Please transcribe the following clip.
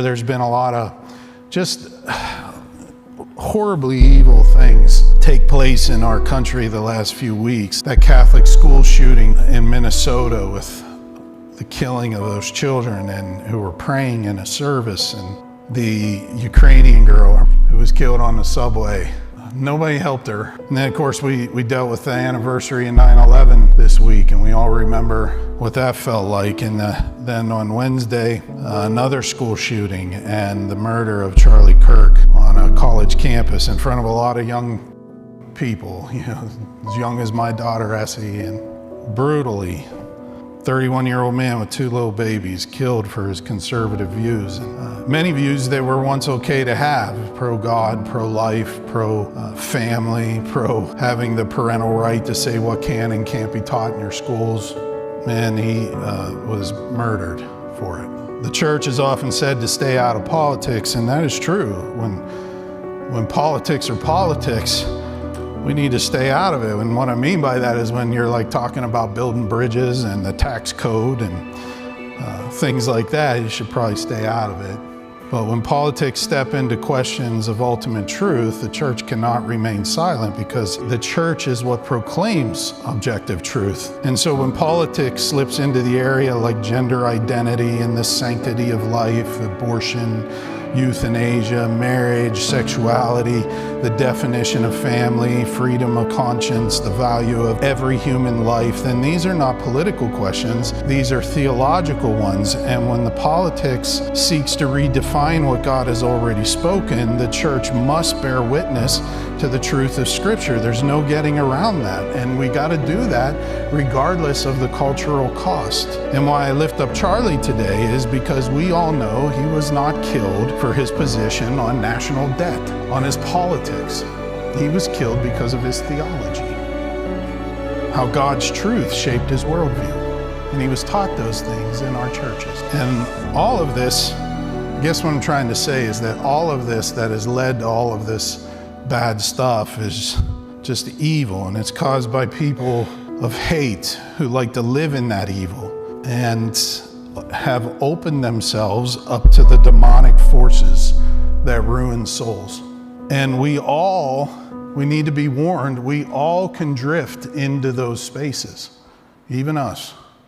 There's been a lot of just horribly evil things take place in our country the last few weeks. That Catholic school shooting in Minnesota with the killing of those children and who were praying in a service, and the Ukrainian girl who was killed on the subway. Nobody helped her. And then of course we dealt with the anniversary of 9/11 this week, and we all remember what that felt like. And then on Wednesday, another school shooting and the murder of Charlie Kirk on a college campus in front of a lot of young people, as young as my daughter Essie, and brutally 31-year-old man with 2 little babies killed for his conservative views. Many views that were once okay to have: pro-God, pro-life, pro-family, having the parental right to say what can and can't be taught in your schools. Man, he was murdered for it. The church is often said to stay out of politics, and that is true. When politics are politics, we need to stay out of it. And what I mean by that is when you're like talking about building bridges and the tax code and things like that, you should probably stay out of it. But when politics step into questions of ultimate truth, the church cannot remain silent, because the church is what proclaims objective truth. And so when politics slips into the area like gender identity and the sanctity of life, abortion, euthanasia, marriage, sexuality, the definition of family, freedom of conscience, the value of every human life, then these are not political questions, these are theological ones. And when the politics seeks to redefine what God has already spoken, the church must bear witness to the truth of Scripture. There's no getting around that, and we got to do that regardless of the cultural cost. And why I lift up Charlie today is because we all know he was not killed for his position on national debt, on his politics. He was killed because of his theology, how God's truth shaped his worldview. And he was taught those things in our churches. And all of this, I guess what I'm trying to say is that all of this that has led to all of this bad stuff is just evil, and it's caused by people of hate who like to live in that evil and have opened themselves up to the demonic forces that ruin souls. And we need to be warned, we all can drift into those spaces, even us.